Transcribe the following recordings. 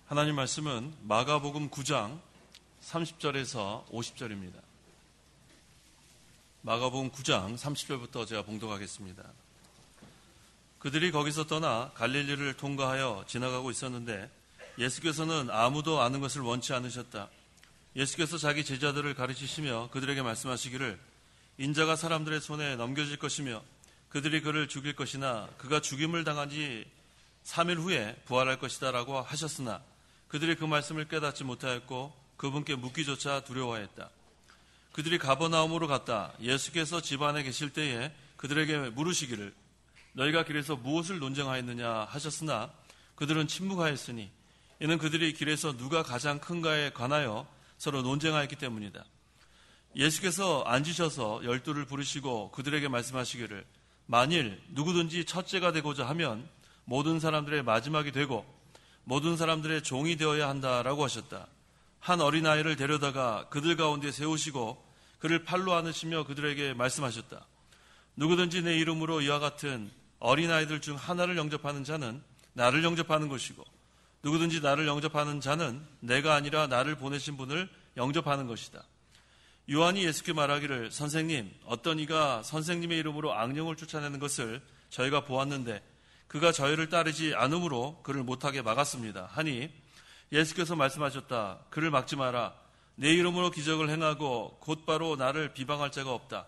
하나님 말씀은 마가복음 9장 30절에서 50절입니다. 마가복음 9장 30절부터 제가 봉독하겠습니다. 그들이 거기서 떠나 갈릴리를 통과하여 지나가고 있었는데 예수께서는 아무도 아는 것을 원치 않으셨다. 예수께서 자기 제자들을 가르치시며 그들에게 말씀하시기를 인자가 사람들의 손에 넘겨질 것이며 그들이 그를 죽일 것이나 그가 죽임을 당한 지 3일 후에 부활할 것이다 라고 하셨으나 그들이 그 말씀을 깨닫지 못하였고 그분께 묻기조차 두려워했다. 그들이 가버나움으로 갔다. 예수께서 집 안에 계실 때에 그들에게 물으시기를 너희가 길에서 무엇을 논쟁하였느냐 하셨으나 그들은 침묵하였으니 이는 그들이 길에서 누가 가장 큰가에 관하여 서로 논쟁하였기 때문이다. 예수께서 앉으셔서 12를 부르시고 그들에게 말씀하시기를 만일 누구든지 첫째가 되고자 하면 모든 사람들의 마지막이 되고 모든 사람들의 종이 되어야 한다라고 하셨다. 한 어린아이를 데려다가 그들 가운데 세우시고 그를 팔로 안으시며 그들에게 말씀하셨다. 누구든지 내 이름으로 이와 같은 어린아이들 중 하나를 영접하는 자는 나를 영접하는 것이고 누구든지 나를 영접하는 자는 내가 아니라 나를 보내신 분을 영접하는 것이다. 요한이 예수께 말하기를 선생님, 어떤 이가 선생님의 이름으로 악령을 쫓아내는 것을 저희가 보았는데 그가 저희를 따르지 않으므로 그를 못하게 막았습니다. 하니 예수께서 말씀하셨다. 그를 막지 마라. 내 이름으로 기적을 행하고 곧바로 나를 비방할 자가 없다.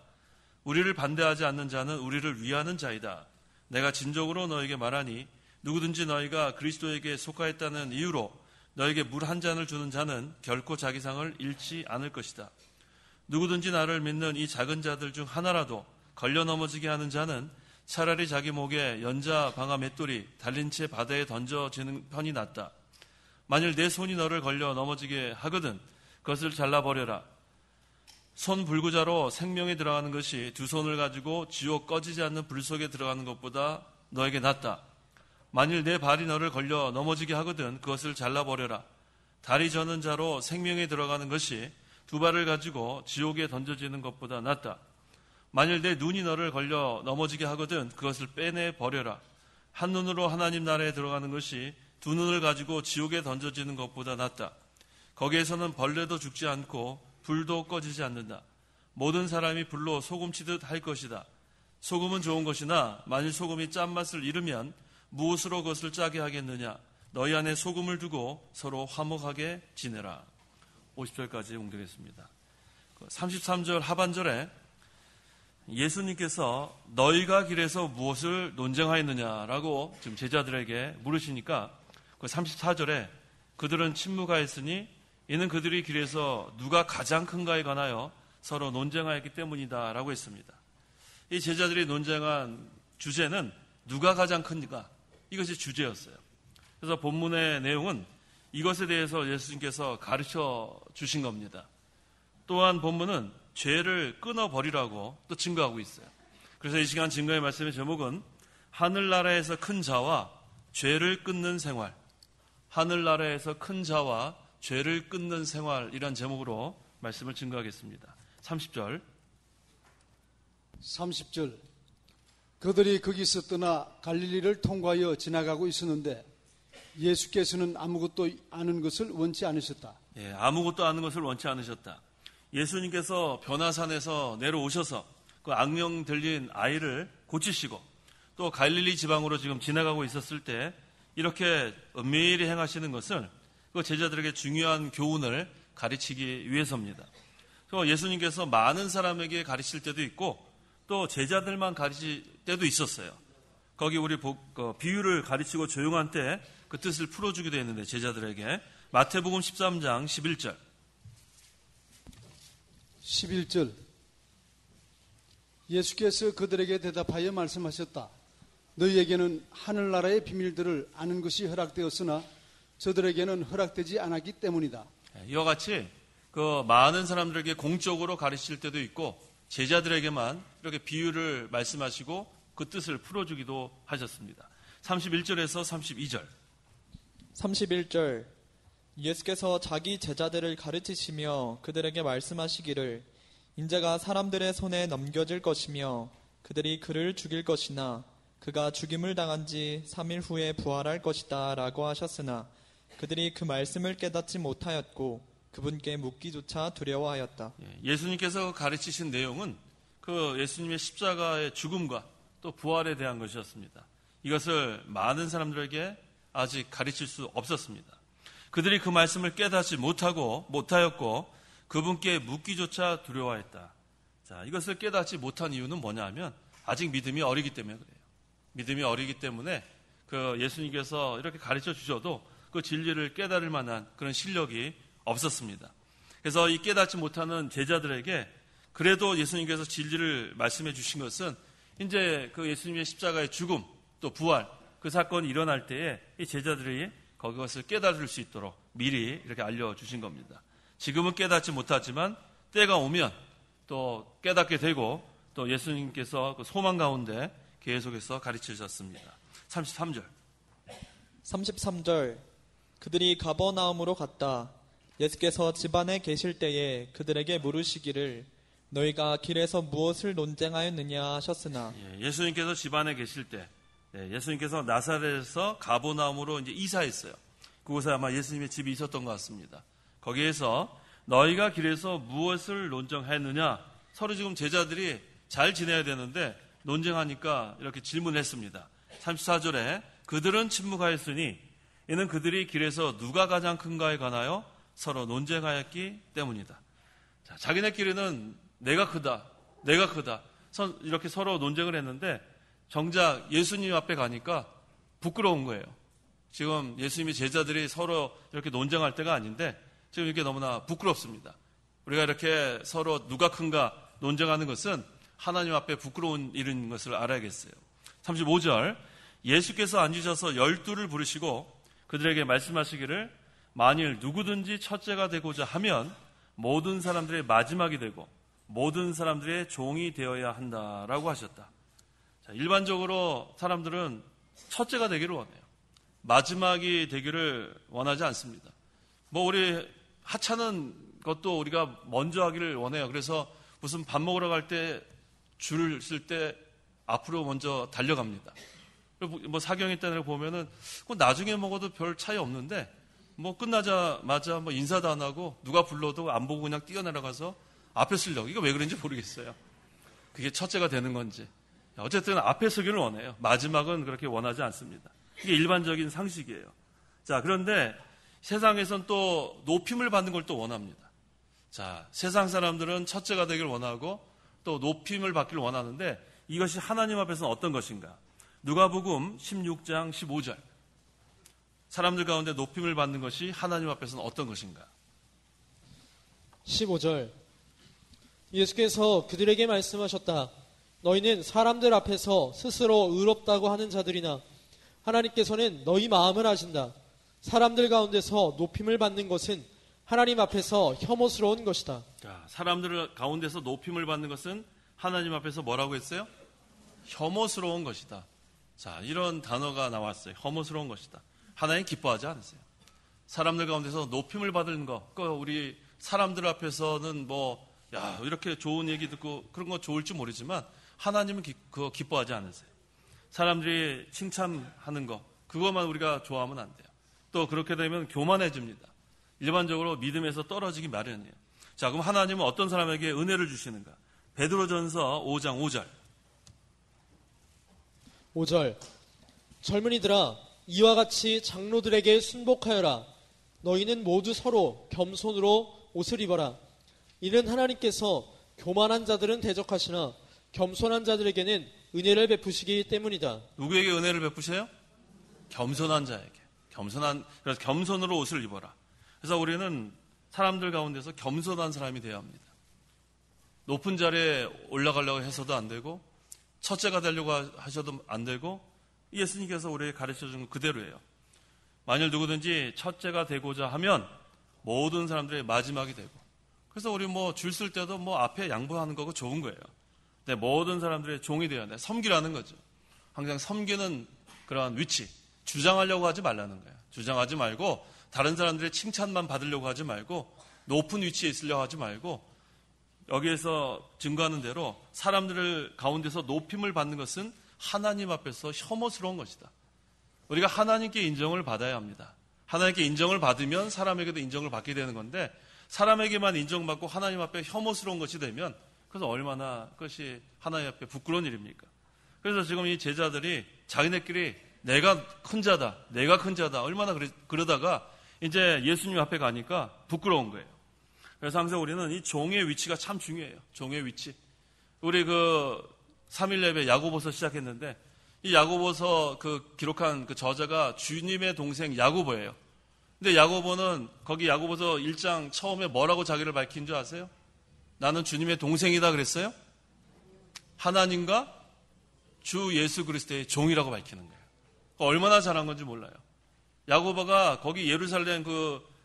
우리를 반대하지 않는 자는 우리를 위하는 자이다. 내가 진정으로 너에게 말하니 누구든지 너희가 그리스도에게 속하였다는 이유로 너에게 물 한 잔을 주는 자는 결코 자기 상을 잃지 않을 것이다. 누구든지 나를 믿는 이 작은 자들 중 하나라도 걸려 넘어지게 하는 자는 차라리 자기 목에 연자 방아 맷돌이 달린 채 바다에 던져지는 편이 낫다. 만일 내 손이 너를 걸려 넘어지게 하거든 그것을 잘라버려라. 손 불구자로 생명에 들어가는 것이 두 손을 가지고 지옥 꺼지지 않는 불 속에 들어가는 것보다 너에게 낫다. 만일 내 발이 너를 걸려 넘어지게 하거든 그것을 잘라버려라. 다리 저는 자로 생명에 들어가는 것이 두 발을 가지고 지옥에 던져지는 것보다 낫다. 만일 내 눈이 너를 걸려 넘어지게 하거든 그것을 빼내버려라. 한 눈으로 하나님 나라에 들어가는 것이 두 눈을 가지고 지옥에 던져지는 것보다 낫다. 거기에서는 벌레도 죽지 않고 불도 꺼지지 않는다. 모든 사람이 불로 소금치듯 할 것이다. 소금은 좋은 것이나 만일 소금이 짠맛을 잃으면 무엇으로 그것을 짜게 하겠느냐. 너희 안에 소금을 두고 서로 화목하게 지내라. 50절까지 공독했습니다. 33절 하반절에 예수님께서 너희가 길에서 무엇을 논쟁하였느냐라고 지금 제자들에게 물으시니까 34절에 그들은 침묵하였으니 이는 그들이 길에서 누가 가장 큰가에 관하여 서로 논쟁하였기 때문이다 라고 했습니다. 이 제자들이 논쟁한 주제는 누가 가장 큰가, 이것이 주제였어요. 그래서 본문의 내용은 이것에 대해서 예수님께서 가르쳐 주신 겁니다. 또한 본문은 죄를 끊어버리라고 또 증거하고 있어요. 그래서 이 시간 증거의 말씀의 제목은 하늘나라에서 큰 자와 죄를 끊는 생활, 하늘나라에서 큰 자와 죄를 끊는 생활이란 제목으로 말씀을 증거하겠습니다. 30절 그들이 거기서 떠나 갈릴리를 통과하여 지나가고 있었는데 예수께서는 아무것도 아는 것을 원치 않으셨다. 아무것도 아는 것을 원치 않으셨다. 예수님께서 변화산에서 내려오셔서 그 악령 들린 아이를 고치시고 또 갈릴리 지방으로 지금 지나가고 있었을 때 이렇게 은밀히 행하시는 것은 그 제자들에게 중요한 교훈을 가르치기 위해서입니다. 그래서 예수님께서 많은 사람에게 가르칠 때도 있고 또 제자들만 가르칠 때도 있었어요. 거기 우리 비유를 가르치고 조용한 때 그 뜻을 풀어주기도 했는데 제자들에게 마태복음 13장 11절 예수께서 그들에게 대답하여 말씀하셨다. 너희에게는 하늘나라의 비밀들을 아는 것이 허락되었으나 저들에게는 허락되지 않았기 때문이다. 이와 같이 그 많은 사람들에게 공적으로 가르칠 때도 있고 제자들에게만 이렇게 비유를 말씀하시고 그 뜻을 풀어주기도 하셨습니다. 31절에서 32절 31절 예수께서 자기 제자들을 가르치시며 그들에게 말씀하시기를 인자가 사람들의 손에 넘겨질 것이며 그들이 그를 죽일 것이나 그가 죽임을 당한 지 3일 후에 부활할 것이다 라고 하셨으나 그들이 그 말씀을 깨닫지 못하였고 그분께 묻기조차 두려워하였다. 예수님께서 가르치신 내용은 그 예수님의 십자가의 죽음과 또 부활에 대한 것이었습니다. 이것을 많은 사람들에게 아직 가르칠 수 없었습니다. 그들이 그 말씀을 깨닫지 못하였고 그분께 묻기조차 두려워했다. 자, 이것을 깨닫지 못한 이유는 뭐냐 하면 아직 믿음이 어리기 때문에 그래요. 믿음이 어리기 때문에 그 예수님께서 이렇게 가르쳐 주셔도 그 진리를 깨달을 만한 그런 실력이 없었습니다. 그래서 이 깨닫지 못하는 제자들에게 그래도 예수님께서 진리를 말씀해 주신 것은 이제 그 예수님의 십자가의 죽음 또 부활 그 사건이 일어날 때에 이 제자들이 그것을 깨달을 수 있도록 미리 이렇게 알려주신 겁니다. 지금은 깨닫지 못하지만 때가 오면 또 깨닫게 되고 또 예수님께서 그 소망 가운데 계속해서 가르치셨습니다. 33절. 33절 그들이 가버나움으로 갔다. 예수께서 집안에 계실 때에 그들에게 물으시기를 너희가 길에서 무엇을 논쟁하였느냐 하셨으나 예수님께서 집안에 계실 때 예수님께서 나사렛에서 가버나움으로 이제 이사했어요. 그곳에 아마 예수님의 집이 있었던 것 같습니다. 거기에서 너희가 길에서 무엇을 논쟁하였느냐 서로 지금 제자들이 잘 지내야 되는데 논쟁하니까 이렇게 질문했습니다. 34절에 그들은 침묵하였으니 이는 그들이 길에서 누가 가장 큰가에 관하여 서로 논쟁하였기 때문이다. 자, 자기네끼리는 내가 크다 이렇게 서로 논쟁을 했는데 정작 예수님 앞에 가니까 부끄러운 거예요. 지금 예수님의 제자들이 서로 이렇게 논쟁할 때가 아닌데 지금 이게 너무나 부끄럽습니다. 우리가 이렇게 서로 누가 큰가 논쟁하는 것은 하나님 앞에 부끄러운 일인 것을 알아야겠어요. 35절 예수께서 앉으셔서 12를 부르시고 그들에게 말씀하시기를 만일 누구든지 첫째가 되고자 하면 모든 사람들의 마지막이 되고 모든 사람들의 종이 되어야 한다라고 하셨다. 자, 일반적으로 사람들은 첫째가 되기를 원해요. 마지막이 되기를 원하지 않습니다. 우리 하찮은 것도 우리가 먼저 하기를 원해요. 그래서 무슨 밥 먹으러 갈 때 줄을 쓸 때 앞으로 먼저 달려갑니다. 사경일 때를 보면은 나중에 먹어도 별 차이 없는데 끝나자마자 인사도 안 하고 누가 불러도 안 보고 그냥 뛰어내려가서 앞에 쓰려고. 이거 왜 그런지 모르겠어요. 그게 첫째가 되는 건지. 어쨌든 앞에 서기를 원해요. 마지막은 그렇게 원하지 않습니다. 이게 일반적인 상식이에요. 자, 그런데 세상에선 또 높임을 받는 걸 또 원합니다. 자, 세상 사람들은 첫째가 되기를 원하고 또 높임을 받기를 원하는데 이것이 하나님 앞에서는 어떤 것인가? 누가복음 16장 15절. 사람들 가운데 높임을 받는 것이 하나님 앞에서는 어떤 것인가? 15절 예수께서 그들에게 말씀하셨다. 너희는 사람들 앞에서 스스로 의롭다고 하는 자들이나 하나님께서는 너희 마음을 아신다. 사람들 가운데서 높임을 받는 것은 하나님 앞에서 혐오스러운 것이다. 자, 사람들 가운데서 높임을 받는 것은 하나님 앞에서 뭐라고 했어요? 혐오스러운 것이다. 자, 이런 단어가 나왔어요. 혐오스러운 것이다. 하나님 기뻐하지 않으세요. 사람들 가운데서 높임을 받는 거, 우리 사람들 앞에서는 이렇게 좋은 얘기 듣고 그런 거 좋을지 모르지만 하나님은 그거 기뻐하지 않으세요. 사람들이 칭찬하는 거, 그것만 우리가 좋아하면 안 돼요. 또 그렇게 되면 교만해집니다. 일반적으로 믿음에서 떨어지기 마련이에요. 자, 그럼 하나님은 어떤 사람에게 은혜를 주시는가? 베드로전서 5장 5절. 5절 젊은이들아 이와 같이 장로들에게 순복하여라. 너희는 모두 서로 겸손으로 옷을 입어라. 이는 하나님께서 교만한 자들은 대적하시나 겸손한 자들에게는 은혜를 베푸시기 때문이다. 누구에게 은혜를 베푸세요? 겸손한 자에게. 그래서 겸손으로 옷을 입어라. 그래서 우리는 사람들 가운데서 겸손한 사람이 되어야 합니다. 높은 자리에 올라가려고 해서도 안 되고 첫째가 되려고 하셔도 안 되고 예수님께서 우리에게 가르쳐준 건 그대로예요. 만일 누구든지 첫째가 되고자 하면 모든 사람들의 마지막이 되고 그래서 우리 줄 쓸 때도 앞에 양보하는 거고 좋은 거예요. 근데 모든 사람들의 종이 되어야 돼. 섬기라는 거죠. 항상 섬기는 그러한 위치 주장하려고 하지 말라는 거예요. 주장하지 말고 다른 사람들의 칭찬만 받으려고 하지 말고 높은 위치에 있으려고 하지 말고 여기에서 증거하는 대로 사람들을 가운데서 높임을 받는 것은 하나님 앞에서 혐오스러운 것이다. 우리가 하나님께 인정을 받아야 합니다. 하나님께 인정을 받으면 사람에게도 인정을 받게 되는 건데 사람에게만 인정받고 하나님 앞에 혐오스러운 것이 되면 그래서 얼마나 그것이 하나님 앞에 부끄러운 일입니까? 그래서 지금 이 제자들이 자기네끼리 내가 큰 자다, 내가 큰 자다 얼마나 그러다가 이제 예수님 앞에 가니까 부끄러운 거예요. 그래서 항상 우리는 이 종의 위치가 참 중요해요. 종의 위치. 우리 그 3일 예배 야고보서 시작했는데 이 야고보서 그 기록한 그 저자가 주님의 동생 야고보예요. 근데 야고보는 거기 야고보서 1장 처음에 뭐라고 자기를 밝힌 줄 아세요? 나는 주님의 동생이다 그랬어요? 하나님과 주 예수 그리스도의 종이라고 밝히는 거예요. 얼마나 잘한 건지 몰라요. 야고보가 거기 예루살렘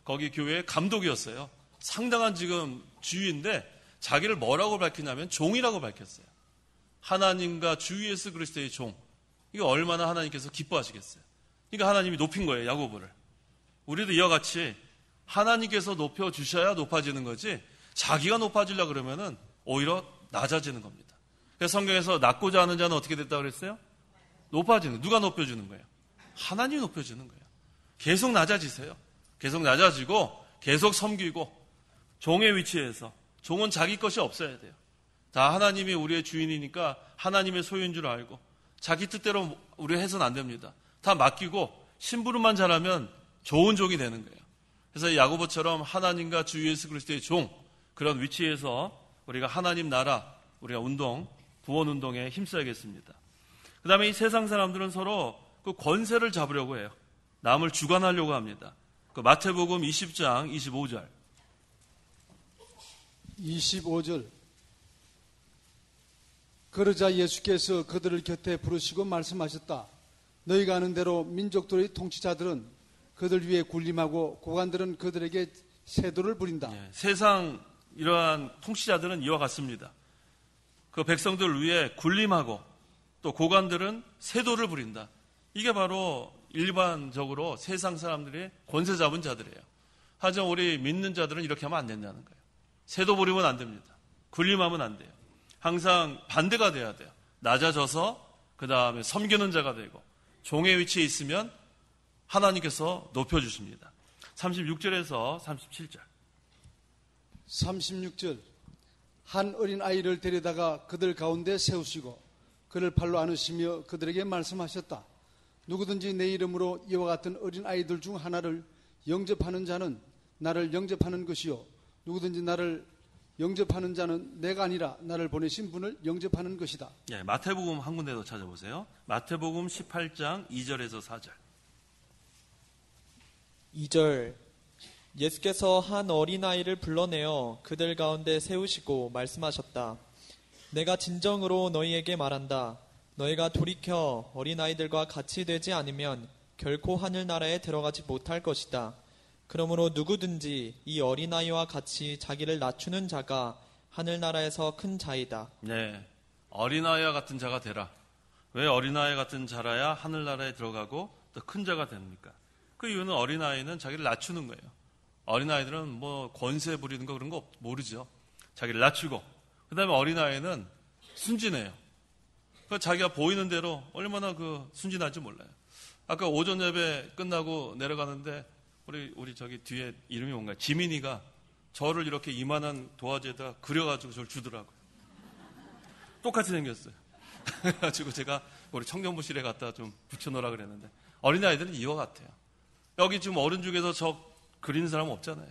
거기 교회의 감독이었어요. 상당한 지금 주인데 자기를 뭐라고 밝히냐면 종이라고 밝혔어요. 하나님과 주 예수 그리스도의 종. 이게 얼마나 하나님께서 기뻐하시겠어요. 그러니까 하나님이 높인 거예요, 야고보를. 우리도 이와 같이 하나님께서 높여주셔야 높아지는 거지 자기가 높아지려고 그러면은 오히려 낮아지는 겁니다. 그래서 성경에서 낮고자 하는 자는 어떻게 됐다고 그랬어요? 높아지는. 누가 높여주는 거예요? 하나님이 높여주는 거예요. 계속 낮아지세요. 계속 낮아지고 계속 섬기고 종의 위치에서 종은 자기 것이 없어야 돼요. 다 하나님이 우리의 주인이니까 하나님의 소유인 줄 알고 자기 뜻대로 우리 해서는 안 됩니다. 다 맡기고 심부름만 잘하면 좋은 종이 되는 거예요. 그래서 야고보처럼 하나님과 주 예수 그리스도의 종 그런 위치에서 우리가 하나님 나라 우리가 구원 운동에 힘써야겠습니다. 그 다음에 이 세상 사람들은 서로 그 권세를 잡으려고 해요. 남을 주관하려고 합니다. 그 마태복음 20장 25절 25절 그러자 예수께서 그들을 곁에 부르시고 말씀하셨다. 너희가 아는 대로 민족들의 통치자들은 그들 위에 군림하고 고관들은 그들에게 세도를 부린다. 세상 이러한 통치자들은 이와 같습니다. 그 백성들 위에 군림하고 또 고관들은 세도를 부린다. 이게 바로 일반적으로 세상 사람들의 권세 잡은 자들이에요. 하지만 우리 믿는 자들은 이렇게 하면 안 된다는 거예요. 세도 부리면 안 됩니다. 군림하면 안 돼요. 항상 반대가 돼야 돼요. 낮아져서 그 다음에 섬기는 자가 되고 종의 위치에 있으면 하나님께서 높여주십니다. 36절에서 37절 36절 한 어린 아이를 데려다가 그들 가운데 세우시고 그를 팔로 안으시며 그들에게 말씀하셨다. 누구든지 내 이름으로 이와 같은 어린 아이들 중 하나를 영접하는 자는 나를 영접하는 것이요 누구든지 나를 영접하는 자는 내가 아니라 나를 보내신 분을 영접하는 것이다. 마태복음 한 군데 더 찾아보세요. 마태복음 18장 2절에서 4절 2절 예수께서 한 어린아이를 불러내어 그들 가운데 세우시고 말씀하셨다. 내가 진정으로 너희에게 말한다. 너희가 돌이켜 어린아이들과 같이 되지 않으면 결코 하늘나라에 들어가지 못할 것이다. 그러므로 누구든지 이 어린아이와 같이 자기를 낮추는 자가 하늘나라에서 큰 자이다. 네, 어린아이와 같은 자가 되라. 왜 어린아이 같은 자라야 하늘나라에 들어가고 또 큰 자가 됩니까? 그 이유는 어린아이는 자기를 낮추는 거예요. 어린아이들은 뭐 권세 부리는 거 그런 거 모르죠. 자기를 낮추고 그 다음에 어린아이는 순진해요. 자기가 보이는 대로 얼마나 순진한지 몰라요. 아까 오전 예배 끝나고 내려가는데 우리 저기 뒤에 이름이 뭔가요? 지민이가 저를 이렇게 이만한 도화지에다 그려가지고 저를 주더라고요. 똑같이 생겼어요. 그래가지고 제가 우리 청년부실에 갖다 좀 붙여놓으라 그랬는데 어린아이들은 이와 같아요. 여기 지금 어른 중에서 저 그리는 사람은 없잖아요.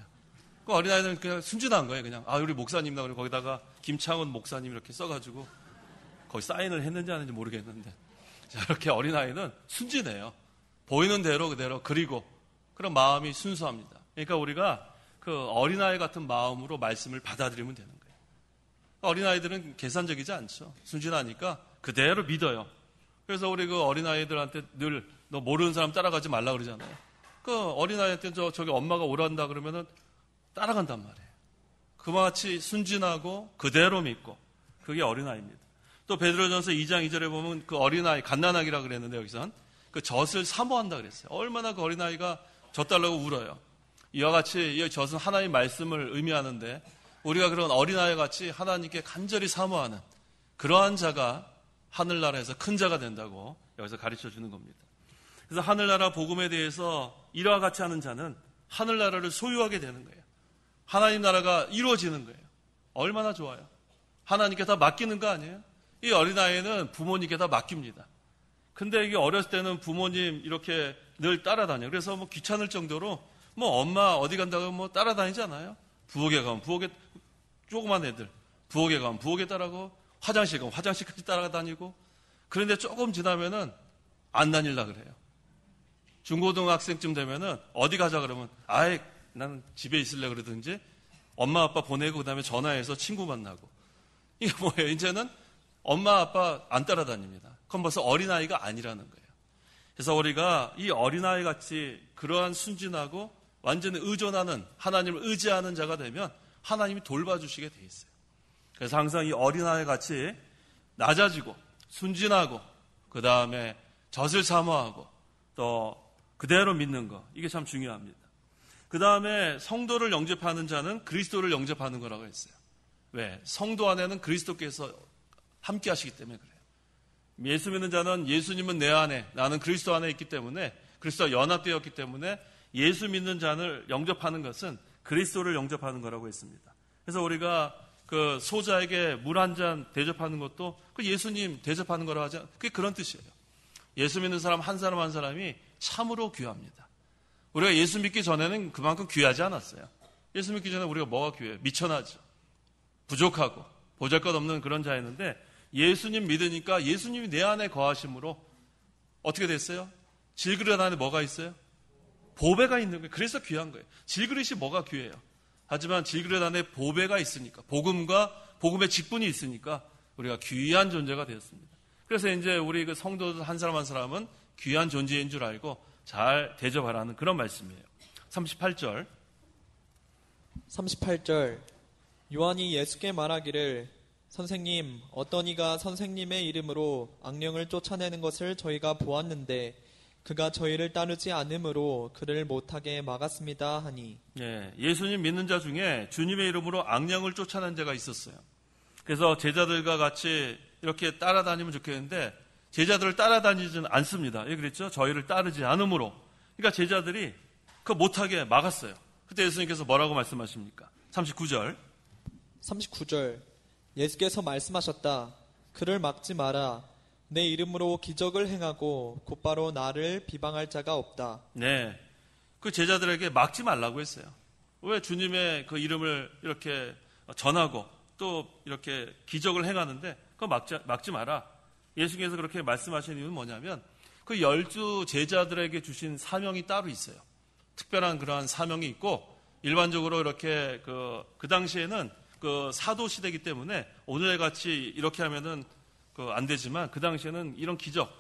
그 어린아이들은 그냥 순진한 거예요. 그냥 우리 목사님이다 그러고 거기다가 김창훈 목사님 이렇게 써가지고 거기 사인을 했는지 안 했는지 모르겠는데 자, 이렇게 어린아이는 순진해요. 보이는 대로 그대로 그리고 그런 마음이 순수합니다. 그러니까 우리가 그 어린아이 같은 마음으로 말씀을 받아들이면 되는 거예요. 어린아이들은 계산적이지 않죠. 순진하니까 그대로 믿어요. 그래서 우리 그 어린아이들한테 늘 너 모르는 사람 따라가지 말라 그러잖아요. 그 어린아이한테 저기 엄마가 오란다 그러면은 따라간단 말이에요. 그와 같이 순진하고 그대로 믿고 그게 어린아이입니다. 또 베드로전서 2장 2절에 보면 그 어린아이 갓난아기라 그랬는데 여기선 그 젖을 사모한다 그랬어요. 얼마나 그 어린아이가 젖 달라고 울어요. 이와 같이 이 젖은 하나님의 말씀을 의미하는데 우리가 그런 어린아이 같이 하나님께 간절히 사모하는 그러한 자가 하늘나라에서 큰 자가 된다고 여기서 가르쳐 주는 겁니다. 그래서 하늘나라 복음에 대해서 이와 같이 하는 자는 하늘나라를 소유하게 되는 거예요. 하나님 나라가 이루어지는 거예요. 얼마나 좋아요. 하나님께 다 맡기는 거 아니에요? 이 어린아이는 부모님께 다 맡깁니다. 근데 이게 어렸을 때는 부모님 이렇게 늘 따라다녀요. 그래서 뭐 귀찮을 정도로 뭐 엄마 어디 간다고 뭐 따라다니잖아요. 부엌에 가면 부엌에, 조그만 애들 부엌에 가면 부엌에 따라가고, 화장실 가면 화장실까지 따라다니고. 그런데 조금 지나면은 안 다닐라 그래요. 중고등학생쯤 되면은 어디 가자 그러면 아예 나는 집에 있을래 그러든지, 엄마 아빠 보내고 그다음에 전화해서 친구 만나고. 이게 뭐예요? 이제는 엄마 아빠 안 따라다닙니다. 그건 벌써 어린아이가 아니라는 거예요. 그래서 우리가 이 어린아이 같이 그러한 순진하고 완전히 의존하는, 하나님을 의지하는 자가 되면 하나님이 돌봐주시게 돼 있어요. 그래서 항상 이 어린아이 같이 낮아지고 순진하고 그 다음에 젖을 사모하고 또 그대로 믿는 거, 이게 참 중요합니다. 그 다음에 성도를 영접하는 자는 그리스도를 영접하는 거라고 했어요. 왜? 성도 안에는 그리스도께서 함께 하시기 때문에 그래요. 예수 믿는 자는 예수님은 내 안에, 나는 그리스도 안에 있기 때문에, 그리스도와 연합되었기 때문에 예수 믿는 자를 영접하는 것은 그리스도를 영접하는 거라고 했습니다. 그래서 우리가 그 소자에게 물 한 잔 대접하는 것도 그 예수님 대접하는 거라고 하죠. 그게 그런 뜻이에요. 예수 믿는 사람 한 사람 한 사람이 참으로 귀합니다. 우리가 예수 믿기 전에는 그만큼 귀하지 않았어요. 예수 믿기 전에 우리가 뭐가 귀해요? 미천하죠. 부족하고 보잘것없는 그런 자였는데, 예수님 믿으니까 예수님이 내 안에 거하심으로 어떻게 됐어요? 질그릇 안에 뭐가 있어요? 보배가 있는 거예요. 그래서 귀한 거예요. 질그릇이 뭐가 귀해요? 하지만 질그릇 안에 보배가 있으니까, 복음과 복음의 직분이 있으니까 우리가 귀한 존재가 되었습니다. 그래서 이제 우리 그 성도들 한 사람 한 사람은 귀한 존재인 줄 알고 잘 대접하라는 그런 말씀이에요. 38절. 요한이 예수께 말하기를, 선생님, 어떤 이가 선생님의 이름으로 악령을 쫓아내는 것을 저희가 보았는데 그가 저희를 따르지 않으므로 그를 못하게 막았습니다 하니. 예, 예수님 믿는 자 중에 주님의 이름으로 악령을 쫓아낸 자가 있었어요. 그래서 제자들과 같이 이렇게 따라다니면 좋겠는데 제자들을 따라다니지는 않습니다. 예, 그랬죠? 저희를 따르지 않으므로. 그러니까 제자들이 그거 못하게 막았어요. 그때 예수님께서 뭐라고 말씀하십니까? 39절. 예수께서 말씀하셨다. 그를 막지 마라. 내 이름으로 기적을 행하고 곧바로 나를 비방할 자가 없다. 네, 그 제자들에게 막지 말라고 했어요. 왜? 주님의 그 이름을 이렇게 전하고 또 이렇게 기적을 행하는데 그거 막지 마라. 예수께서 그렇게 말씀하신 이유는 뭐냐면 그 12 제자들에게 주신 사명이 따로 있어요. 특별한 그러한 사명이 있고, 일반적으로 이렇게 그 당시에는 그 사도 시대이기 때문에 오늘 같이 이렇게 하면은 안 되지만 그 당시에는 이런 기적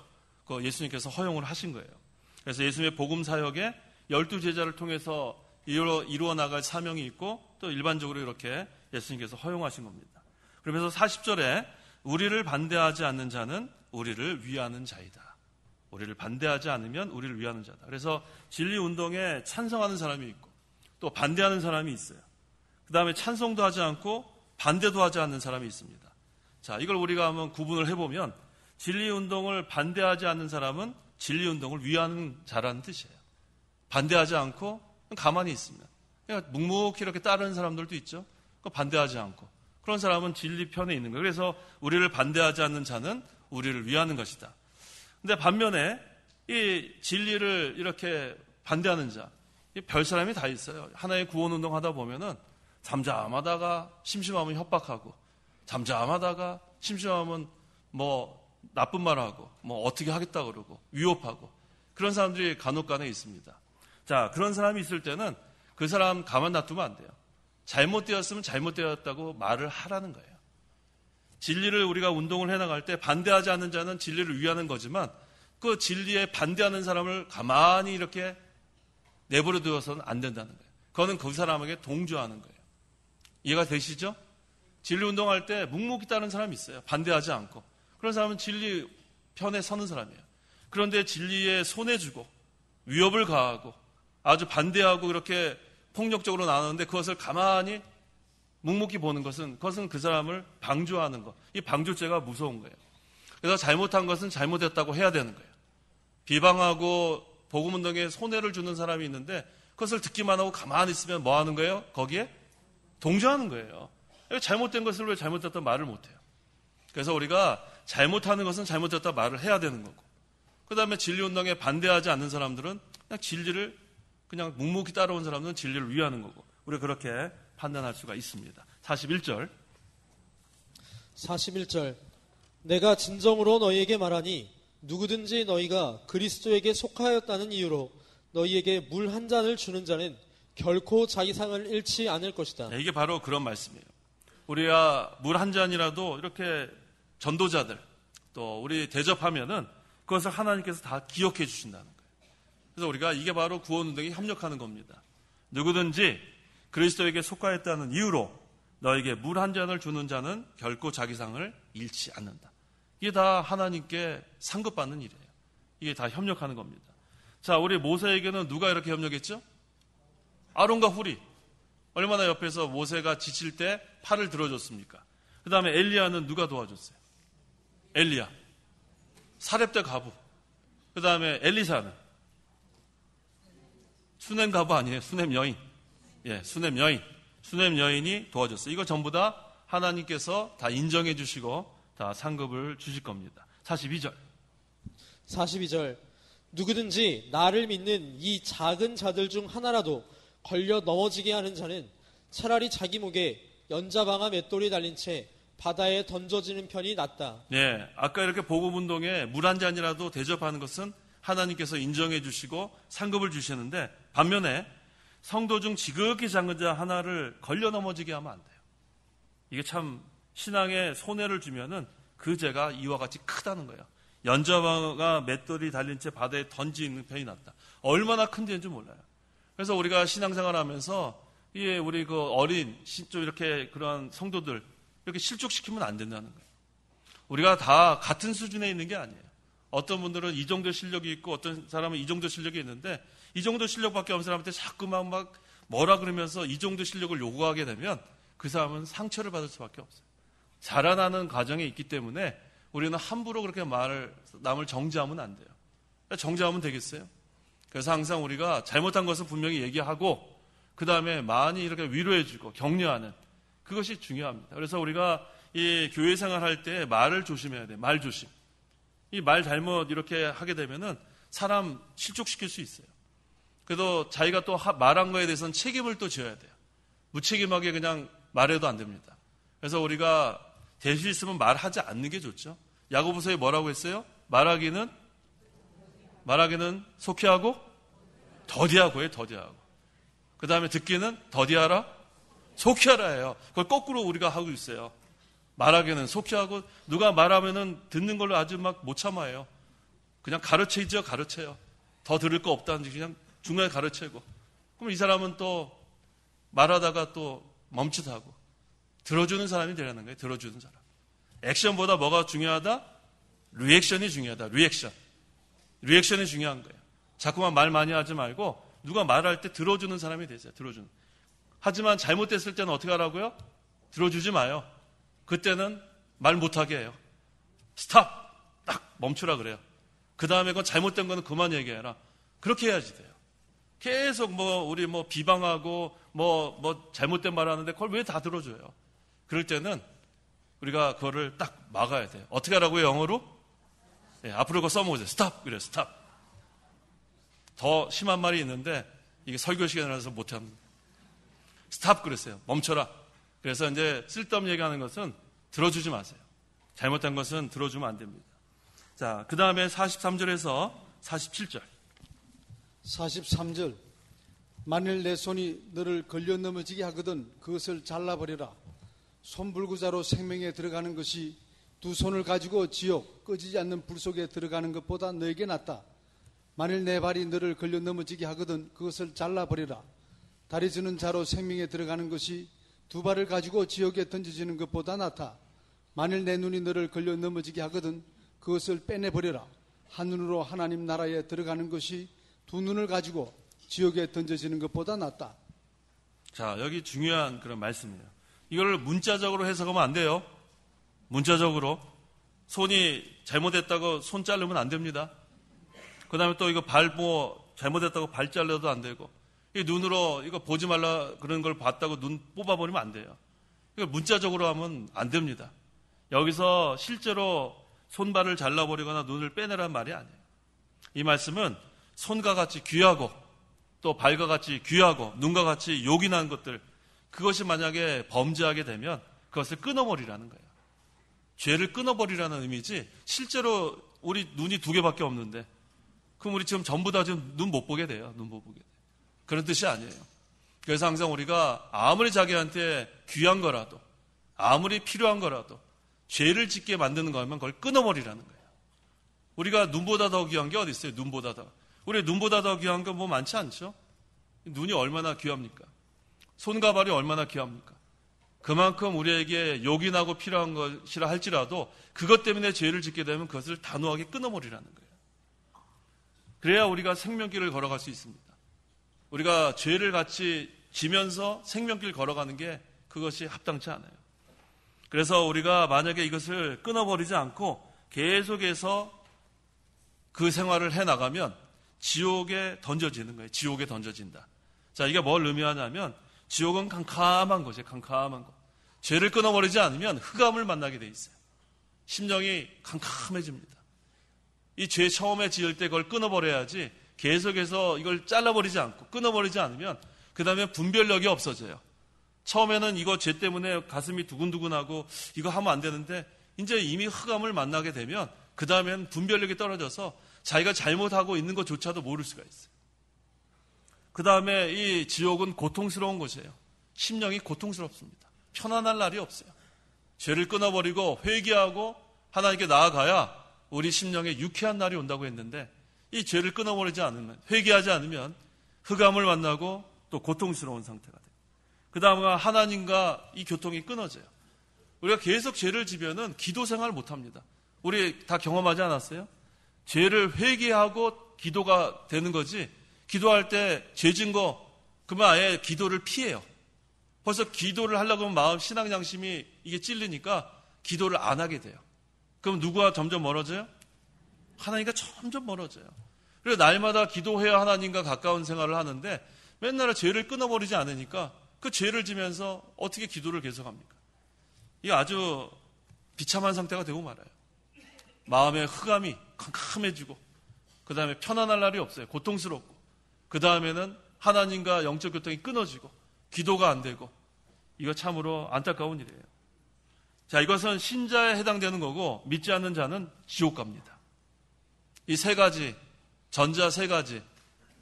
예수님께서 허용을 하신 거예요. 그래서 예수님의 복음 사역에 12 제자를 통해서 이루어 나갈 사명이 있고, 또 일반적으로 이렇게 예수님께서 허용하신 겁니다. 그러면서 40절에 우리를 반대하지 않는 자는 우리를 위하는 자이다. 우리를 반대하지 않으면 우리를 위하는 자다. 그래서 진리 운동에 찬성하는 사람이 있고 또 반대하는 사람이 있어요. 그 다음에 찬성도 하지 않고 반대도 하지 않는 사람이 있습니다. 자, 이걸 우리가 한번 구분을 해보면 진리 운동을 반대하지 않는 사람은 진리 운동을 위하는 자라는 뜻이에요. 반대하지 않고 가만히 있습니다. 그러니까 묵묵히 이렇게 따르는 사람들도 있죠. 반대하지 않고. 그런 사람은 진리 편에 있는 거예요. 그래서 우리를 반대하지 않는 자는 우리를 위하는 것이다. 근데 반면에 이 진리를 이렇게 반대하는 자, 별 사람이 다 있어요. 하나의 구원 운동 하다 보면은 잠잠하다가 심심하면 협박하고, 잠잠하다가 심심하면 뭐 나쁜 말하고, 뭐 어떻게 하겠다 그러고 위협하고, 그런 사람들이 간혹간에 있습니다. 자, 그런 사람이 있을 때는 그 사람 가만 놔두면 안 돼요. 잘못되었으면 잘못되었다고 말을 하라는 거예요. 진리를 우리가 운동을 해나갈 때 반대하지 않는 자는 진리를 위하는 거지만 그 진리에 반대하는 사람을 가만히 이렇게 내버려 두어서는 안 된다는 거예요. 그거는 그 사람에게 동조하는 거예요. 이해가 되시죠? 진리 운동할 때 묵묵히 따르는 사람이 있어요. 반대하지 않고. 그런 사람은 진리 편에 서는 사람이에요. 그런데 진리에 손해주고 위협을 가하고 아주 반대하고 이렇게 폭력적으로 나누는데 그것을 가만히 묵묵히 보는 그것은 그 사람을 방조하는 것. 이 방조죄가 무서운 거예요. 그래서 잘못한 것은 잘못했다고 해야 되는 거예요. 비방하고 복음운동에 손해를 주는 사람이 있는데 그것을 듣기만 하고 가만히 있으면 뭐 하는 거예요? 거기에 동조하는 거예요. 잘못된 것을 왜 잘못됐다 말을 못해요? 그래서 우리가 잘못하는 것은 잘못됐다 말을 해야 되는 거고, 그 다음에 진리운동에 반대하지 않는 사람들은 그냥 진리를 그냥 묵묵히 따라온 사람들은 진리를 위하는 거고, 우리가 그렇게 판단할 수가 있습니다. 41절. 41절. 내가 진정으로 너희에게 말하니 누구든지 너희가 그리스도에게 속하였다는 이유로 너희에게 물 한 잔을 주는 자는 결코 자기 상을 잃지 않을 것이다. 이게 바로 그런 말씀이에요. 우리가 물 한 잔이라도 이렇게 전도자들 또 우리 대접하면은 그것을 하나님께서 다 기억해 주신다는 거예요. 그래서 우리가 이게 바로 구원운동에 협력하는 겁니다. 누구든지 그리스도에게 속하였다는 이유로 너에게 물 한 잔을 주는 자는 결코 자기 상을 잃지 않는다. 이게 다 하나님께 상급받는 일이에요. 이게 다 협력하는 겁니다. 자, 우리 모세에게는 누가 이렇게 협력했죠? 아론과 훌이. 얼마나 옆에서 모세가 지칠 때 팔을 들어줬습니까? 그 다음에 엘리야는 누가 도와줬어요? 엘리야. 사렙대 가부. 그 다음에 엘리사는 수넴 가부 아니에요. 수넴 여인. 예, 수넴 여인. 수넴 여인이 도와줬어요. 이거 전부 다 하나님께서 다 인정해 주시고 다 상급을 주실 겁니다. 42절. 42절. 누구든지 나를 믿는 이 작은 자들 중 하나라도 걸려 넘어지게 하는 자는 차라리 자기 목에 연자방아 맷돌이 달린 채 바다에 던져지는 편이 낫다. 예, 아까 이렇게 복음운동에 물 한 잔이라도 대접하는 것은 하나님께서 인정해 주시고 상급을 주시는데, 반면에 성도 중 지극히 작은 자 하나를 걸려 넘어지게 하면 안 돼요. 이게 참 신앙에 손해를 주면은 그 죄가 이와 같이 크다는 거예요. 연자방아 맷돌이 달린 채 바다에 던지는 편이 낫다. 얼마나 큰 죄인지 몰라요. 그래서 우리가 신앙생활하면서 우리 그 어린 좀 이렇게 그런 성도들 이렇게 실족시키면 안 된다는 거예요. 우리가 다 같은 수준에 있는 게 아니에요. 어떤 분들은 이 정도 실력이 있고 어떤 사람은 이 정도 실력이 있는데 이 정도 실력밖에 없는 사람한테 자꾸만 막 뭐라 그러면서 이 정도 실력을 요구하게 되면 그 사람은 상처를 받을 수밖에 없어요. 자라나는 과정에 있기 때문에 우리는 함부로 그렇게 남을 정죄하면 안 돼요. 정죄하면 되겠어요? 그래서 항상 우리가 잘못한 것은 분명히 얘기하고 그 다음에 많이 이렇게 위로해주고 격려하는 그것이 중요합니다. 그래서 우리가 이 교회 생활할 때 말을 조심해야 돼요. 말 조심. 이 말 잘못 이렇게 하게 되면은 사람 실족시킬 수 있어요. 그래도 자기가 또 말한 거에 대해서는 책임을 또 져야 돼요. 무책임하게 그냥 말해도 안 됩니다. 그래서 우리가 될 수 있으면 말하지 않는 게 좋죠. 야고보서에 뭐라고 했어요? 말하기는 속히 하고 더디하고요. 더디하고. 그 다음에 듣기는 더디하라 속히 하라 해요. 그걸 거꾸로 우리가 하고 있어요. 말하기는 속히 하고, 누가 말하면은 듣는 걸로 아주 막 못 참아요. 그냥 가르치죠. 가르쳐요. 더 들을 거 없다는지 그냥 중간에 가르치고. 그럼 이 사람은 또 말하다가 또 멈칫하고 들어주는 사람이 되라는 거예요. 들어주는 사람. 액션보다 뭐가 중요하다? 리액션이 중요하다. 리액션이 중요한 거예요. 자꾸만 말 많이 하지 말고 누가 말할 때 들어주는 사람이 되세요. 들어주는. 하지만 잘못됐을 때는 어떻게 하라고요? 들어주지 마요. 그때는 말 못하게 해요. 스탑! 딱 멈추라 그래요. 그 다음에 그건 잘못된 거는 그만 얘기해라. 그렇게 해야지 돼요. 계속 우리 비방하고 잘못된 말 하는데 그걸 왜 다 들어줘요? 그럴 때는 우리가 그거를 딱 막아야 돼요. 어떻게 하라고요, 영어로? 네, 앞으로 그거 써먹으세요. 스탑! 그래요, 스탑. 더 심한 말이 있는데 이게 설교 시간이라서 못합니다. 스탑! 그랬어요. 멈춰라. 그래서 이제 쓸데없는 얘기하는 것은 들어주지 마세요. 잘못된 것은 들어주면 안 됩니다. 자, 그 다음에 43절에서 47절. 43절. 만일 내 손이 너를 걸려 넘어지게 하거든 그것을 잘라버려라. 손불구자로 생명에 들어가는 것이 두 손을 가지고 지옥 꺼지지 않는 불 속에 들어가는 것보다 너에게 낫다. 만일 내 발이 너를 걸려 넘어지게 하거든 그것을 잘라버려라. 다리 저는 자로 생명에 들어가는 것이 두 발을 가지고 지옥에 던져지는 것보다 낫다. 만일 내 눈이 너를 걸려 넘어지게 하거든 그것을 빼내버려라. 한 눈으로 하나님 나라에 들어가는 것이 두 눈을 가지고 지옥에 던져지는 것보다 낫다. 자, 여기 중요한 그런 말씀이에요. 이걸 문자적으로 해석하면 안 돼요. 문자적으로 손이 잘못했다고 손 자르면 안 됩니다. 그 다음에 또 이거 잘못했다고 발 잘라도 안 되고, 이 눈으로 이거 보지 말라 그런 걸 봤다고 눈 뽑아버리면 안 돼요. 이거 문자적으로 하면 안 됩니다. 여기서 실제로 손발을 잘라버리거나 눈을 빼내란 말이 아니에요. 이 말씀은 손과 같이 귀하고 또 발과 같이 귀하고 눈과 같이 요긴한 것들, 그것이 만약에 범죄하게 되면 그것을 끊어버리라는 거예요. 죄를 끊어버리라는 의미지, 실제로 우리 눈이 2개밖에 없는데 그럼 우리 지금 전부 다 지금 눈 못 보게 돼요. 눈 못 보게 돼요. 그런 뜻이 아니에요. 그래서 항상 우리가 아무리 자기한테 귀한 거라도, 아무리 필요한 거라도 죄를 짓게 만드는 거면 그걸 끊어버리라는 거예요. 우리가 눈보다 더 귀한 게 어디 있어요? 눈보다 더. 우리 눈보다 더 귀한 거 뭐 많지 않죠? 눈이 얼마나 귀합니까? 손과 발이 얼마나 귀합니까? 그만큼 우리에게 요긴하고 필요한 것이라 할지라도 그것 때문에 죄를 짓게 되면 그것을 단호하게 끊어버리라는 거예요. 그래야 우리가 생명길을 걸어갈 수 있습니다. 우리가 죄를 같이 지면서 생명길 걸어가는 게 그것이 합당치 않아요. 그래서 우리가 만약에 이것을 끊어버리지 않고 계속해서 그 생활을 해나가면 지옥에 던져지는 거예요. 지옥에 던져진다. 자, 이게 뭘 의미하냐면 지옥은 캄캄한 것이에요. 캄캄한 것. 죄를 끊어버리지 않으면 흑암을 만나게 돼 있어요. 심령이 캄캄해집니다. 이 죄 처음에 지을 때 그걸 끊어버려야지, 계속해서 이걸 잘라버리지 않고 끊어버리지 않으면 그 다음에 분별력이 없어져요. 처음에는 이거 죄 때문에 가슴이 두근두근하고 이거 하면 안 되는데 이제 이미 흑암을 만나게 되면 그 다음에는 분별력이 떨어져서 자기가 잘못하고 있는 것조차도 모를 수가 있어요. 그 다음에 이 지옥은 고통스러운 곳이에요. 심령이 고통스럽습니다. 편안할 날이 없어요. 죄를 끊어버리고 회개하고 하나님께 나아가야 우리 심령에 유쾌한 날이 온다고 했는데, 이 죄를 끊어버리지 않으면, 회개하지 않으면 흑암을 만나고 또 고통스러운 상태가 돼요. 그 다음에 하나님과 이 교통이 끊어져요. 우리가 계속 죄를 지면은 기도 생활을 못합니다. 우리 다 경험하지 않았어요? 죄를 회개하고 기도가 되는 거지, 기도할 때 죄 진 거 그러면 아예 기도를 피해요. 벌써 기도를 하려고 하면 마음 신앙 양심이 이게 찔리니까 기도를 안 하게 돼요. 그럼 누구와 점점 멀어져요? 하나님과 점점 멀어져요. 그래서 날마다 기도해야 하나님과 가까운 생활을 하는데 맨날 죄를 끊어버리지 않으니까 그 죄를 지면서 어떻게 기도를 계속합니까? 이게 아주 비참한 상태가 되고 말아요. 마음의 흑암이 캄캄해지고 그 다음에 편안할 날이 없어요. 고통스럽고 그 다음에는 하나님과 영적 교통이 끊어지고 기도가 안 되고, 이거 참으로 안타까운 일이에요. 자, 이것은 신자에 해당되는 거고 믿지 않는 자는 지옥 갑니다. 이 3가지, 전자 3가지,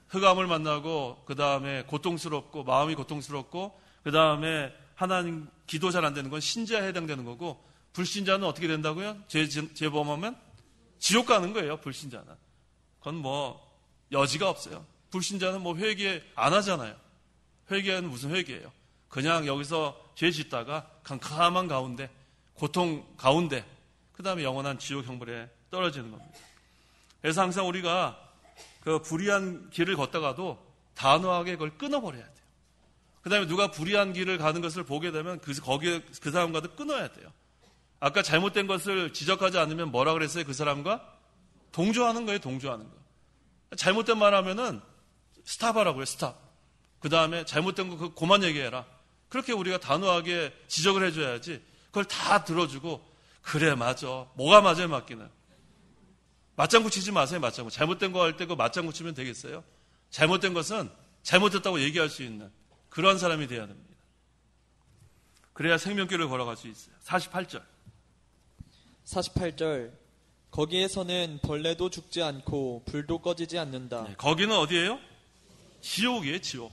흑암을 만나고 그 다음에 고통스럽고 마음이 고통스럽고 그 다음에 하나님 기도 잘 안 되는 건 신자에 해당되는 거고, 불신자는 어떻게 된다고요? 재범하면 지옥 가는 거예요. 불신자는. 그건 뭐 여지가 없어요. 불신자는 뭐 회개 안 하잖아요. 회개는 무슨 회개예요? 그냥 여기서 죄 짓다가 캄캄한 가운데, 고통 가운데, 그 다음에 영원한 지옥 형벌에 떨어지는 겁니다. 그래서 항상 우리가 그 불의한 길을 걷다가도 단호하게 그걸 끊어버려야 돼요. 그 다음에 누가 불의한 길을 가는 것을 보게 되면 거기에 그 사람과도 끊어야 돼요. 아까 잘못된 것을 지적하지 않으면 뭐라 그랬어요? 그 사람과 동조하는 거예요. 동조하는 거. 잘못된 말 하면은 스탑하라고요. 스탑. 그 다음에 잘못된 거 그만 얘기해라. 그렇게 우리가 단호하게 지적을 해줘야지, 그걸 다 들어주고 그래 맞아. 뭐가 맞아요? 맞기는. 맞장구 치지 마세요. 맞장구. 잘못된 거 할 때 그 맞장구 치면 되겠어요? 잘못된 것은 잘못됐다고 얘기할 수 있는 그런 사람이 돼야 됩니다. 그래야 생명길을 걸어갈 수 있어요. 48절. 48절. 거기에서는 벌레도 죽지 않고 불도 꺼지지 않는다. 네, 거기는 어디예요? 지옥이에요. 지옥.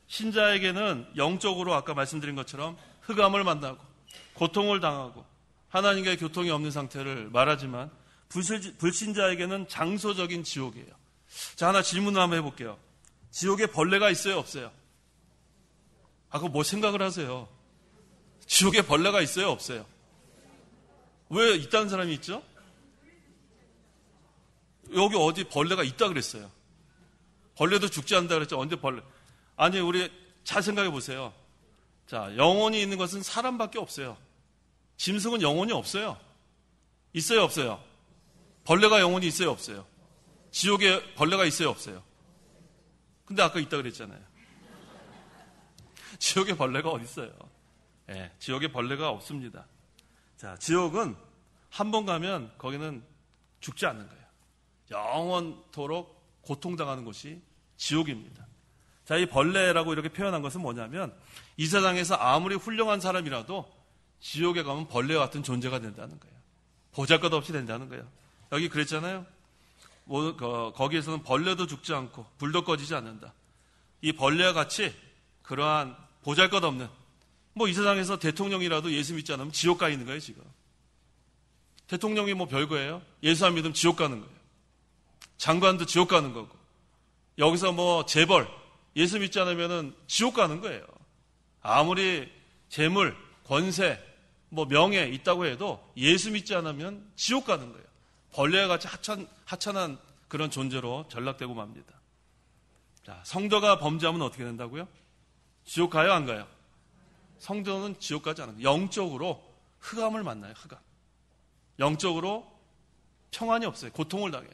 신자에게는 영적으로 아까 말씀드린 것처럼 흑암을 만나고 고통을 당하고 하나님과의 교통이 없는 상태를 말하지만, 불신자에게는 장소적인 지옥이에요. 자, 하나 질문을 한번 해볼게요. 지옥에 벌레가 있어요? 없어요? 그거 뭐 생각을 하세요? 지옥에 벌레가 있어요? 없어요? 왜 있다는 사람이 있죠? 여기 어디 벌레가 있다 그랬어요. 벌레도 죽지 않는다 그랬죠. 언제 벌레? 아니, 우리 잘 생각해 보세요. 자, 영혼이 있는 것은 사람밖에 없어요. 짐승은 영혼이 없어요. 있어요? 없어요? 벌레가 영혼이 있어요? 없어요? 지옥에 벌레가 있어요, 없어요? 근데 아까 있다 그랬잖아요. 지옥에 벌레가 어디 있어요? 예, 지옥에 벌레가 없습니다. 자, 지옥은 한 번 가면 거기는 죽지 않는 거예요. 영원토록 고통당하는 곳이 지옥입니다. 자, 이 벌레라고 이렇게 표현한 것은 뭐냐면 이 세상에서 아무리 훌륭한 사람이라도 지옥에 가면 벌레와 같은 존재가 된다는 거예요. 보잘것없이 된다는 거예요. 여기 그랬잖아요. 거기에서는 벌레도 죽지 않고 불도 꺼지지 않는다. 이 벌레와 같이 그러한 보잘것없는 이 세상에서 대통령이라도 예수 믿지 않으면 지옥 가 있는 거예요, 지금. 대통령이 별거예요? 예수 안 믿으면 지옥 가는 거예요. 장관도 지옥 가는 거고. 여기서 재벌, 예수 믿지 않으면 지옥 가는 거예요. 아무리 재물, 권세, 명예 있다고 해도 예수 믿지 않으면 지옥 가는 거예요. 벌레와 같이 하찮은 그런 존재로 전락되고 맙니다. 자, 성도가 범죄하면 어떻게 된다고요? 지옥 가요, 안 가요? 성도는 지옥 가지 않아요. 영적으로 흑암을 만나요, 흑암. 영적으로 평안이 없어요. 고통을 당해요.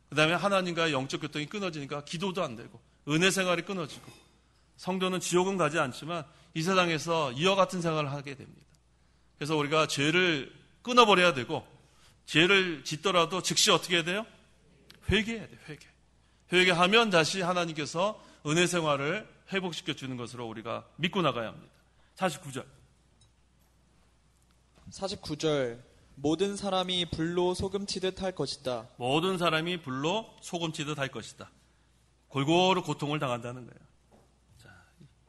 그 다음에 하나님과의 영적 교통이 끊어지니까 기도도 안 되고 은혜 생활이 끊어지고 성도는 지옥은 가지 않지만 이 세상에서 이와 같은 생활을 하게 됩니다. 그래서 우리가 죄를 끊어버려야 되고 죄를 짓더라도 즉시 어떻게 해야 돼요? 회개해야 돼요. 회개하면 다시 하나님께서 은혜 생활을 회복시켜 주는 것으로 우리가 믿고 나가야 합니다. 49절 모든 사람이 불로 소금치듯 할 것이다. 모든 사람이 불로 소금치듯 할 것이다. 골고루 고통을 당한다는 거예요. 자,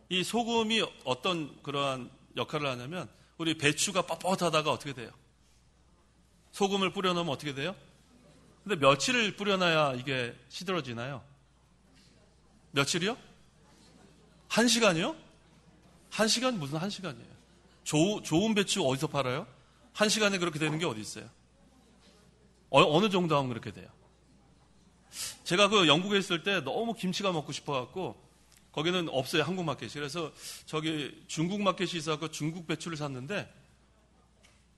이 소금이 어떤 그러한 역할을 하냐면 우리 배추가 뻣뻣하다가 어떻게 돼요? 소금을 뿌려놓으면 어떻게 돼요? 근데 며칠을 뿌려놔야 이게 시들어지나요? 며칠이요? 1시간이요? 1시간? 무슨 1시간이에요? 좋은 배추 어디서 팔아요? 1시간에 그렇게 되는 게 어디 있어요? 어느 정도 하면 그렇게 돼요? 제가 영국에 있을 때 너무 김치가 먹고 싶어갖고 거기는 없어요, 한국 마켓이. 그래서 저기 중국 마켓이 있어갖고 중국 배추를 샀는데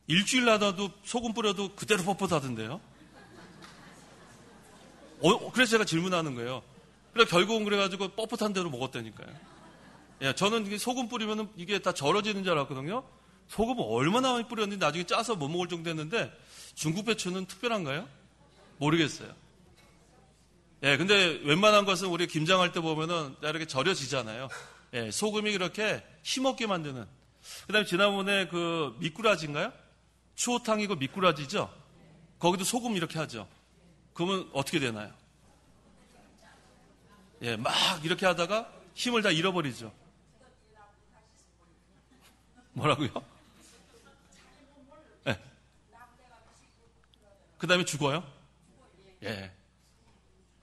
일주일 나다도 소금 뿌려도 그대로 뻣뻣하던데요? 그래서 제가 질문하는 거예요. 그래 결국은 그래가지고 뻣뻣한 대로 먹었다니까요. 예, 저는 소금 뿌리면 이게 다 절어지는 줄 알았거든요. 소금을 얼마나 많이 뿌렸는데 나중에 짜서 못 먹을 정도 했는데 중국 배추는 특별한가요? 모르겠어요. 예, 근데 웬만한 것은 우리 김장할 때 보면은 이렇게 절여지잖아요. 예, 소금이 이렇게 힘없게 만드는. 그 다음에 지난번에 미꾸라지인가요? 추어탕이고 미꾸라지죠? 거기도 소금 이렇게 하죠. 그러면 어떻게 되나요? 예, 막 이렇게 하다가 힘을 다 잃어버리죠. 뭐라고요? 예. 그 다음에 죽어요? 예.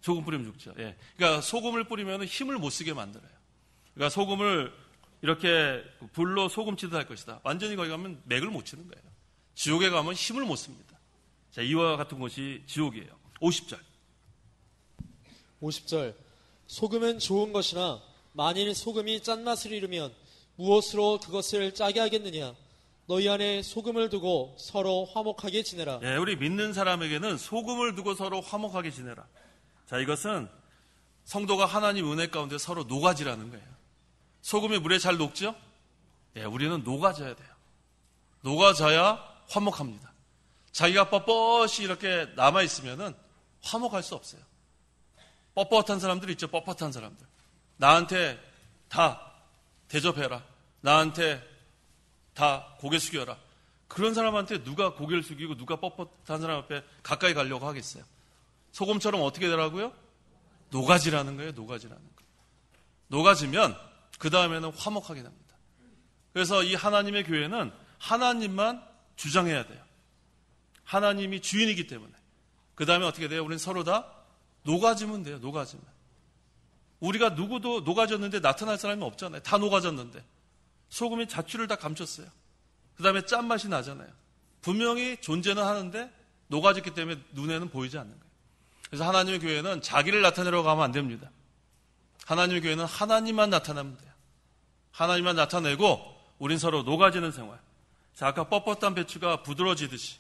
소금 뿌리면 죽죠. 예. 그러니까 소금을 뿌리면 힘을 못 쓰게 만들어요. 그러니까 소금을 이렇게 불로 소금치듯 할 것이다. 완전히 거기 가면 맥을 못 치는 거예요. 지옥에 가면 힘을 못 씁니다. 자, 이와 같은 것이 지옥이에요. 50절. 소금은 좋은 것이나 만일 소금이 짠맛을 잃으면 무엇으로 그것을 짜게 하겠느냐? 너희 안에 소금을 두고 서로 화목하게 지내라. 예, 우리 믿는 사람에게는 소금을 두고 서로 화목하게 지내라. 자, 이것은 성도가 하나님 은혜 가운데 서로 녹아지라는 거예요. 소금이 물에 잘 녹죠? 예, 우리는 녹아져야 돼요. 녹아져야 화목합니다. 자기가 뻣뻣이 이렇게 남아있으면은 화목할 수 없어요. 뻣뻣한 사람들 있죠? 뻣뻣한 사람들. 나한테 다 대접해라. 나한테 다 고개 숙여라. 그런 사람한테 누가 고개를 숙이고 누가 뻣뻣한 사람 앞에 가까이 가려고 하겠어요? 소금처럼 어떻게 되라고요? 녹아지라는 거예요. 녹아지라는 거. 녹아지면 그 다음에는 화목하게 됩니다. 그래서 이 하나님의 교회는 하나님만 주장해야 돼요. 하나님이 주인이기 때문에. 그 다음에 어떻게 돼요? 우리는 서로 다 녹아지면 돼요. 녹아지면. 우리가 누구도 녹아졌는데 나타날 사람이 없잖아요. 다 녹아졌는데. 소금이 자취를 다 감췄어요. 그 다음에 짠맛이 나잖아요. 분명히 존재는 하는데 녹아졌기 때문에 눈에는 보이지 않는 거예요. 그래서 하나님의 교회는 자기를 나타내려고 하면 안 됩니다. 하나님의 교회는 하나님만 나타내면 돼요. 하나님만 나타내고 우린 서로 녹아지는 생활. 자, 아까 뻣뻣한 배추가 부드러워지듯이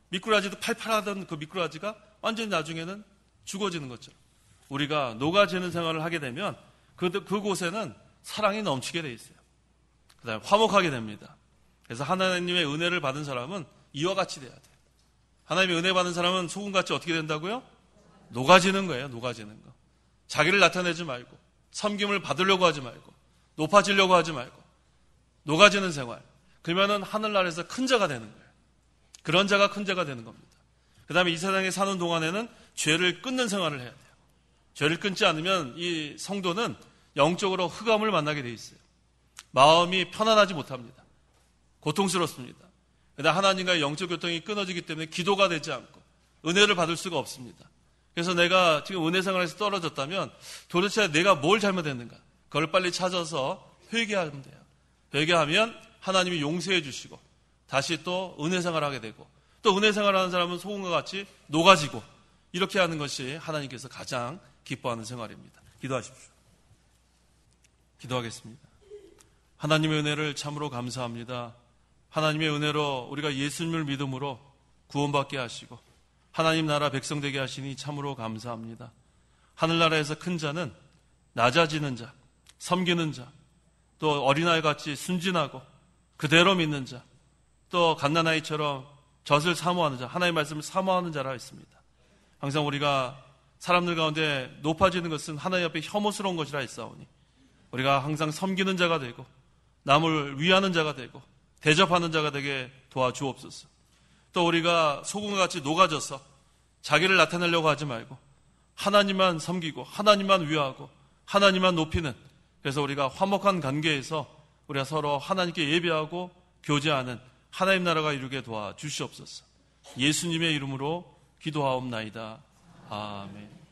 미꾸라지도 팔팔하던 그 미꾸라지가 완전히 나중에는 죽어지는 것처럼 우리가 녹아지는 생활을 하게 되면 그곳에는 사랑이 넘치게 돼 있어요. 그 다음에 화목하게 됩니다. 그래서 하나님의 은혜를 받은 사람은 이와 같이 돼야 돼요. 하나님의 은혜 받은 사람은 소금같이 어떻게 된다고요? 녹아지는 거예요. 녹아지는 거. 자기를 나타내지 말고 섬김을 받으려고 하지 말고 높아지려고 하지 말고 녹아지는 생활. 그러면은 하늘나라에서 큰 자가 되는 거예요. 그런 자가 큰 자가 되는 겁니다. 그 다음에 이 세상에 사는 동안에는 죄를 끊는 생활을 해야 돼요. 죄를 끊지 않으면 이 성도는 영적으로 흑암을 만나게 돼 있어요. 마음이 편안하지 못합니다. 고통스럽습니다. 그러나 하나님과의 영적 교통이 끊어지기 때문에 기도가 되지 않고 은혜를 받을 수가 없습니다. 그래서 내가 지금 은혜 생활에서 떨어졌다면 도대체 내가 뭘 잘못했는가? 그걸 빨리 찾아서 회개하면 돼요. 회개하면 하나님이 용서해 주시고 다시 또 은혜 생활하게 되고 또 은혜 생활하는 사람은 소금과 같이 녹아지고 이렇게 하는 것이 하나님께서 가장 기뻐하는 생활입니다. 기도하십시오. 기도하겠습니다. 하나님의 은혜를 참으로 감사합니다. 하나님의 은혜로 우리가 예수님을 믿음으로 구원받게 하시고 하나님 나라 백성 되게 하시니 참으로 감사합니다. 하늘나라에서 큰 자는 낮아지는 자, 섬기는 자, 또 어린아이같이 순진하고 그대로 믿는 자, 또 갓난아이처럼 젖을 사모하는 자, 하나님의 말씀을 사모하는 자라 했습니다. 항상 우리가 사람들 가운데 높아지는 것은 하나님 앞에 혐오스러운 것이라 했사오니 우리가 항상 섬기는 자가 되고 남을 위하는 자가 되고 대접하는 자가 되게 도와주옵소서. 또 우리가 소금과 같이 녹아져서 자기를 나타내려고 하지 말고 하나님만 섬기고 하나님만 위하고 하나님만 높이는, 그래서 우리가 화목한 관계에서 우리가 서로 하나님께 예배하고 교제하는 하나님 나라가 이루게 도와주시옵소서. 예수님의 이름으로 기도하옵나이다. 아멘.